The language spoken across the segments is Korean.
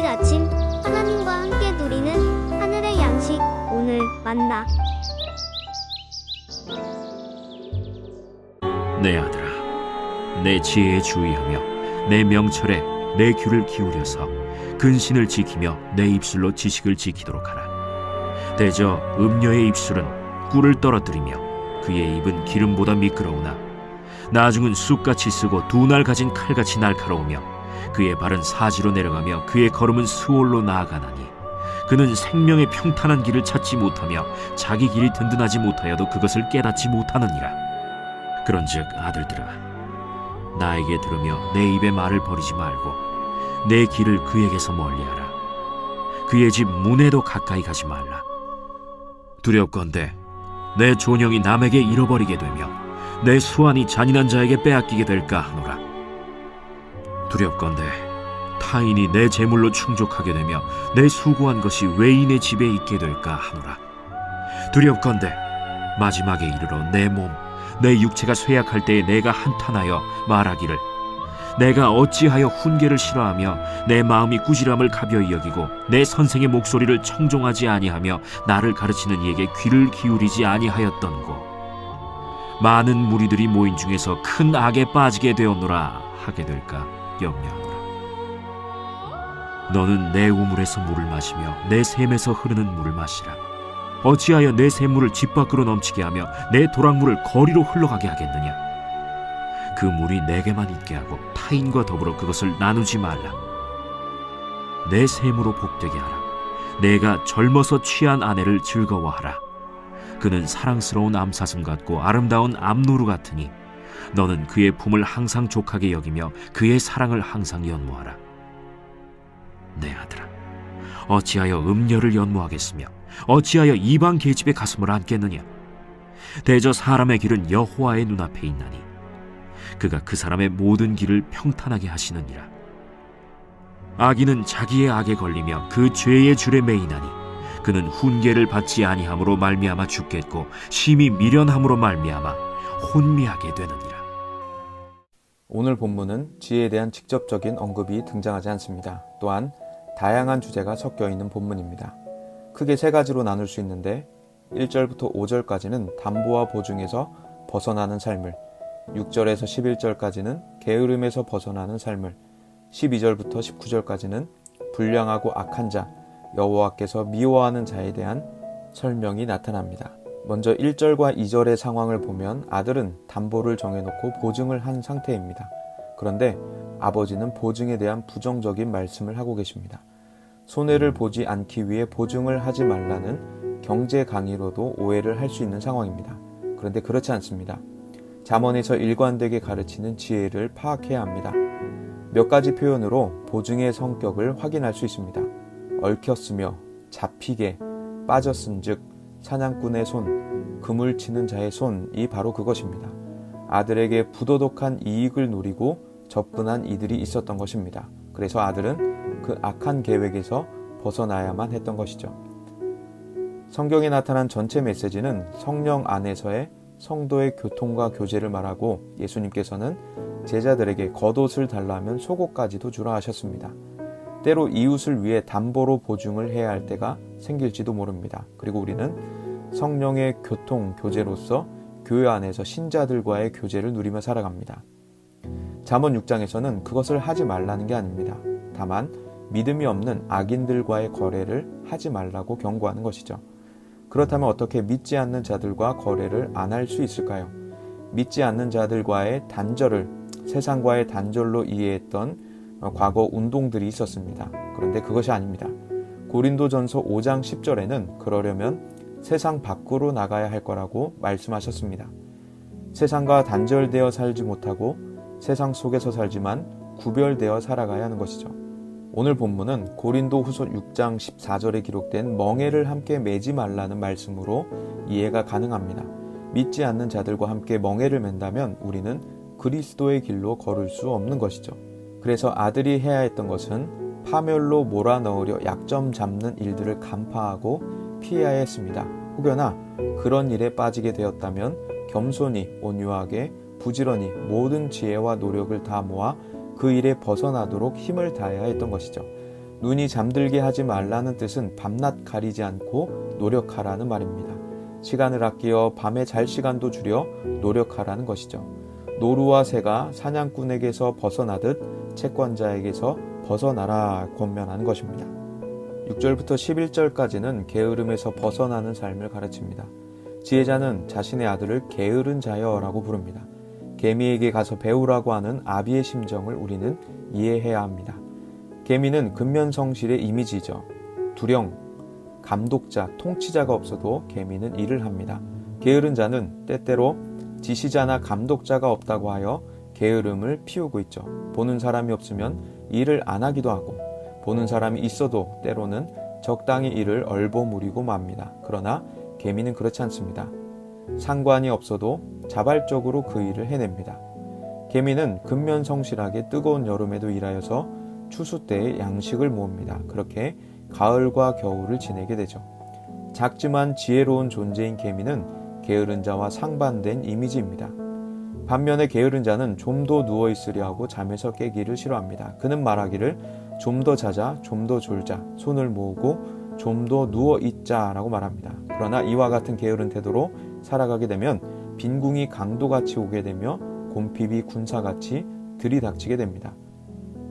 아침 하나님과 함께 누리는 하늘의 양식 오늘 만나. 내 아들아, 내 지혜에 주의하며 내 명철에 내 귀를 기울여서 근신을 지키며 내 입술로 지식을 지키도록 하라. 대저 음녀의 입술은 꿀을 떨어뜨리며 그의 입은 기름보다 미끄러우나 나중은 쑥같이 쓰고 두 날 가진 칼같이 날카로우며 그의 발은 사지로 내려가며 그의 걸음은 수월로 나아가나니 그는 생명의 평탄한 길을 찾지 못하며 자기 길이 든든하지 못하여도 그것을 깨닫지 못하느니라. 그런즉 아들들아, 나에게 들으며 내 입의 말을 버리지 말고 내 길을 그에게서 멀리하라. 그의 집 문에도 가까이 가지 말라. 두렵건대 내 존영이 남에게 잃어버리게 되며 내 수완이 잔인한 자에게 빼앗기게 될까 하노라. 두렵건대 타인이 내 재물로 충족하게 되며 내 수고한 것이 외인의 집에 있게 될까 하노라. 두렵건대 마지막에 이르러 내 몸, 내 육체가 쇠약할 때에 내가 한탄하여 말하기를 내가 어찌하여 훈계를 싫어하며 내 마음이 꾸지람을 가벼이 여기고 내 선생의 목소리를 청종하지 아니하며 나를 가르치는 이에게 귀를 기울이지 아니하였던고. 많은 무리들이 모인 중에서 큰 악에 빠지게 되었노라 하게 될까 염려하노라. 너는 내 우물에서 물을 마시며 내 샘에서 흐르는 물을 마시라. 어찌하여 내 샘물을 집 밖으로 넘치게 하며 내 도랑물을 거리로 흘러가게 하겠느냐. 그 물이 내게만 있게 하고 타인과 더불어 그것을 나누지 말라. 내 샘으로 복되게 하라. 내가 젊어서 취한 아내를 즐거워하라. 그는 사랑스러운 암사슴 같고 아름다운 암노루 같으니 너는 그의 품을 항상 족하게 여기며 그의 사랑을 항상 연모하라. 내 아들아, 어찌하여 음녀를 연모하겠으며 어찌하여 이방 계집의 가슴을 안겠느냐. 대저 사람의 길은 여호와의 눈앞에 있나니 그가 그 사람의 모든 길을 평탄하게 하시느니라. 악인은 자기의 악에 걸리며 그 죄의 줄에 매이나니 그는 훈계를 받지 아니함으로 말미암아 죽겠고 심히 미련함으로 말미암아 혼미하게 되느니라. 오늘 본문은 지혜에 대한 직접적인 언급이 등장하지 않습니다. 또한 다양한 주제가 섞여 있는 본문입니다. 크게 세 가지로 나눌 수 있는데 1절부터 5절까지는 담보와 보증에서 벗어나는 삶을, 6절에서 11절까지는 게으름에서 벗어나는 삶을, 12절부터 19절까지는 불량하고 악한 자, 여호와께서 미워하는 자에 대한 설명이 나타납니다. 먼저 1절과 2절의 상황을 보면 아들은 담보를 정해놓고 보증을 한 상태입니다. 그런데 아버지는 보증에 대한 부정적인 말씀을 하고 계십니다. 손해를 보지 않기 위해 보증을 하지 말라는 경제 강의로도 오해를 할 수 있는 상황입니다. 그런데 그렇지 않습니다. 잠언에서 일관되게 가르치는 지혜를 파악해야 합니다. 몇 가지 표현으로 보증의 성격을 확인할 수 있습니다. 얽혔으며, 잡히게, 빠졌은즉, 사냥꾼의 손, 그물 치는 자의 손이 바로 그것입니다. 아들에게 부도덕한 이익을 노리고 접근한 이들이 있었던 것입니다. 그래서 아들은 그 악한 계획에서 벗어나야만 했던 것이죠. 성경에 나타난 전체 메시지는 성령 안에서의 성도의 교통과 교제를 말하고 예수님께서는 제자들에게 겉옷을 달라면 속옷까지도 주라 하셨습니다. 때로 이웃을 위해 담보로 보증을 해야 할 때가 생길지도 모릅니다. 그리고 우리는 성령의 교통, 교제로서 교회 안에서 신자들과의 교제를 누리며 살아갑니다. 잠언 6장에서는 그것을 하지 말라는 게 아닙니다. 다만 믿음이 없는 악인들과의 거래를 하지 말라고 경고하는 것이죠. 그렇다면 어떻게 믿지 않는 자들과 거래를 안 할 수 있을까요? 믿지 않는 자들과의 단절을 세상과의 단절로 이해했던 과거 운동들이 있었습니다. 그런데 그것이 아닙니다. 고린도전서 5장 10절에는 그러려면 세상 밖으로 나가야 할 거라고 말씀하셨습니다. 세상과 단절되어 살지 못하고 세상 속에서 살지만 구별되어 살아가야 하는 것이죠. 오늘 본문은 고린도 후서 6장 14절에 기록된 멍에를 함께 매지 말라는 말씀으로 이해가 가능합니다. 믿지 않는 자들과 함께 멍에를 맨다면 우리는 그리스도의 길로 걸을 수 없는 것이죠. 그래서 아들이 해야 했던 것은 파멸로 몰아넣으려 약점 잡는 일들을 간파하고 피해야 했습니다. 혹여나 그런 일에 빠지게 되었다면 겸손히 온유하게 부지런히 모든 지혜와 노력을 다 모아 그 일에 벗어나도록 힘을 다해야 했던 것이죠. 눈이 잠들게 하지 말라는 뜻은 밤낮 가리지 않고 노력하라는 말입니다. 시간을 아끼어 밤에 잘 시간도 줄여 노력하라는 것이죠. 노루와 새가 사냥꾼에게서 벗어나듯 채권자에게서 벗어나라 권면하는 것입니다. 6절부터 11절까지는 게으름에서 벗어나는 삶을 가르칩니다. 지혜자는 자신의 아들을 게으른 자여라고 부릅니다. 개미에게 가서 배우라고 하는 아비의 심정을 우리는 이해해야 합니다. 개미는 근면성실의 이미지죠. 두령, 감독자, 통치자가 없어도 개미는 일을 합니다. 게으른 자는 때때로 지시자나 감독자가 없다고 하여 게으름을 피우고 있죠. 보는 사람이 없으면 일을 안 하기도 하고, 보는 사람이 있어도 때로는 적당히 일을 얼버무리고 맙니다. 그러나 개미는 그렇지 않습니다. 상관이 없어도 자발적으로 그 일을 해냅니다. 개미는 근면성실하게 뜨거운 여름에도 일하여서 추수 때에 양식을 모읍니다. 그렇게 가을과 겨울을 지내게 되죠. 작지만 지혜로운 존재인 개미는 게으른 자와 상반된 이미지입니다. 반면에 게으른 자는 좀 더 누워있으려 하고 잠에서 깨기를 싫어합니다. 그는 말하기를 좀 더 자자, 좀 더 졸자, 손을 모으고 좀 더 누워있자 라고 말합니다. 그러나 이와 같은 게으른 태도로 살아가게 되면 빈궁이 강도같이 오게 되며 곰핍이 군사같이 들이닥치게 됩니다.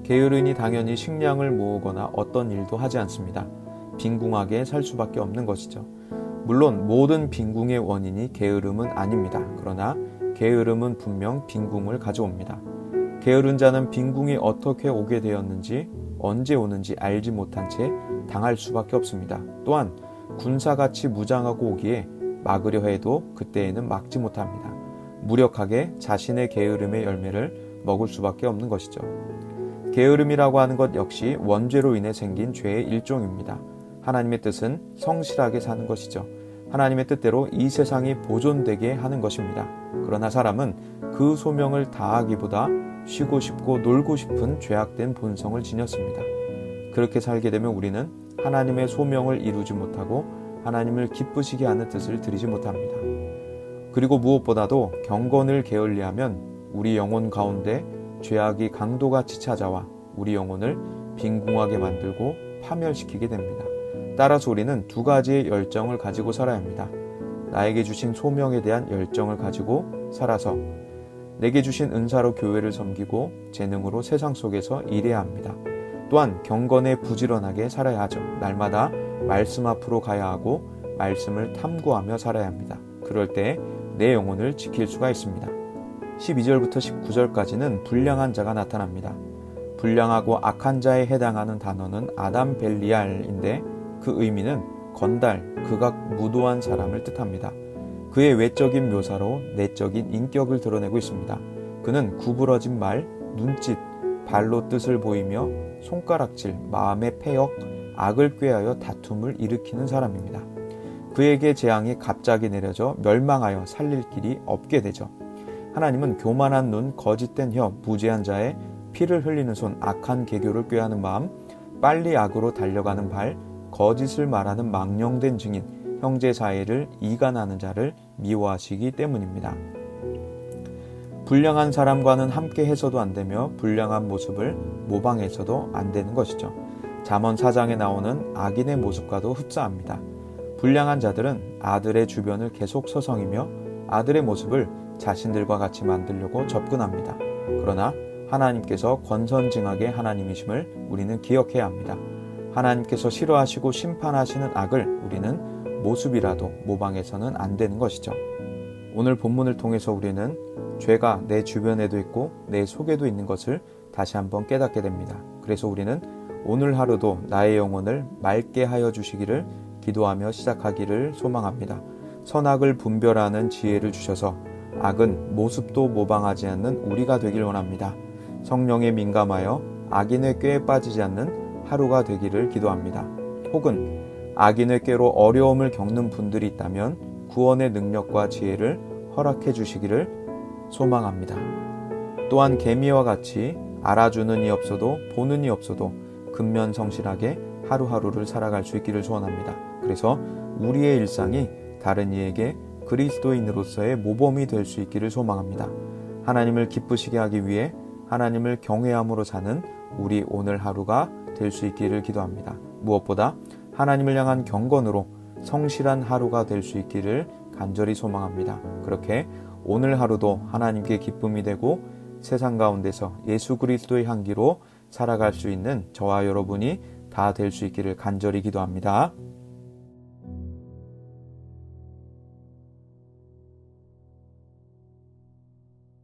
게으른이 당연히 식량을 모으거나 어떤 일도 하지 않습니다. 빈궁하게 살 수밖에 없는 것이죠. 물론 모든 빈궁의 원인이 게으름은 아닙니다. 그러나 게으름은 분명 빈궁을 가져옵니다. 게으른 자는 빈궁이 어떻게 오게 되었는지 언제 오는지 알지 못한 채 당할 수밖에 없습니다. 또한 군사같이 무장하고 오기에 막으려 해도 그때에는 막지 못합니다. 무력하게 자신의 게으름의 열매를 먹을 수밖에 없는 것이죠. 게으름이라고 하는 것 역시 원죄로 인해 생긴 죄의 일종입니다. 하나님의 뜻은 성실하게 사는 것이죠. 하나님의 뜻대로 이 세상이 보존되게 하는 것입니다. 그러나 사람은 그 소명을 다하기보다 쉬고 싶고 놀고 싶은 죄악된 본성을 지녔습니다. 그렇게 살게 되면 우리는 하나님의 소명을 이루지 못하고 하나님을 기쁘시게 하는 뜻을 드리지 못합니다. 그리고 무엇보다도 경건을 게을리하면 우리 영혼 가운데 죄악이 강도같이 찾아와 우리 영혼을 빈궁하게 만들고 파멸시키게 됩니다. 따라서 우리는 두 가지의 열정을 가지고 살아야 합니다. 나에게 주신 소명에 대한 열정을 가지고 살아서 내게 주신 은사로 교회를 섬기고 재능으로 세상 속에서 일해야 합니다. 또한 경건에 부지런하게 살아야 하죠. 날마다 말씀 앞으로 가야 하고 말씀을 탐구하며 살아야 합니다. 그럴 때 내 영혼을 지킬 수가 있습니다. 12절부터 19절까지는 불량한 자가 나타납니다. 불량하고 악한 자에 해당하는 단어는 아담 벨리알인데 그 의미는 건달, 극악, 무도한 사람을 뜻합니다. 그의 외적인 묘사로 내적인 인격을 드러내고 있습니다. 그는 구부러진 말, 눈짓, 발로 뜻을 보이며 손가락질, 마음의 패역, 악을 꾀하여 다툼을 일으키는 사람입니다. 그에게 재앙이 갑자기 내려져 멸망하여 살릴 길이 없게 되죠. 하나님은 교만한 눈, 거짓된 혀, 무죄한 자의 피를 흘리는 손, 악한 계교를 꾀하는 마음, 빨리 악으로 달려가는 발, 거짓을 말하는 망령된 증인, 형제 사이를 이간하는 자를 미워하시기 때문입니다. 불량한 사람과는 함께 해서도 안 되며 불량한 모습을 모방해서도 안 되는 것이죠. 잠언 4장에 나오는 악인의 모습과도 흡사합니다. 불량한 자들은 아들의 주변을 계속 서성이며 아들의 모습을 자신들과 같이 만들려고 접근합니다. 그러나 하나님께서 권선징악의 하나님이심을 우리는 기억해야 합니다. 하나님께서 싫어하시고 심판하시는 악을 우리는 모습이라도 모방해서는 안 되는 것이죠. 오늘 본문을 통해서 우리는 죄가 내 주변에도 있고 내 속에도 있는 것을 다시 한번 깨닫게 됩니다. 그래서 우리는 오늘 하루도 나의 영혼을 맑게 하여 주시기를 기도하며 시작하기를 소망합니다. 선악을 분별하는 지혜를 주셔서 악은 모습도 모방하지 않는 우리가 되길 원합니다. 성령에 민감하여 악인의 꾀에 빠지지 않는 하루가 되기를 기도합니다. 혹은 악인의 꾀로 어려움을 겪는 분들이 있다면 구원의 능력과 지혜를 허락해 주시기를 소망합니다. 또한 개미와 같이 알아주는 이 없어도 보는 이 없어도 근면성실하게 하루하루를 살아갈 수 있기를 소원합니다. 그래서 우리의 일상이 다른 이에게 그리스도인으로서의 모범이 될 수 있기를 소망합니다. 하나님을 기쁘시게 하기 위해 하나님을 경외함으로 사는 우리 오늘 하루가 될 수 있기를 기도합니다. 무엇보다 하나님을 향한 경건으로 성실한 하루가 될 수 있기를 간절히 소망합니다. 그렇게 오늘 하루도 하나님께 기쁨이 되고 세상 가운데서 예수 그리스도의 향기로 살아갈 수 있는 저와 여러분이 다 될 수 있기를 간절히 기도합니다.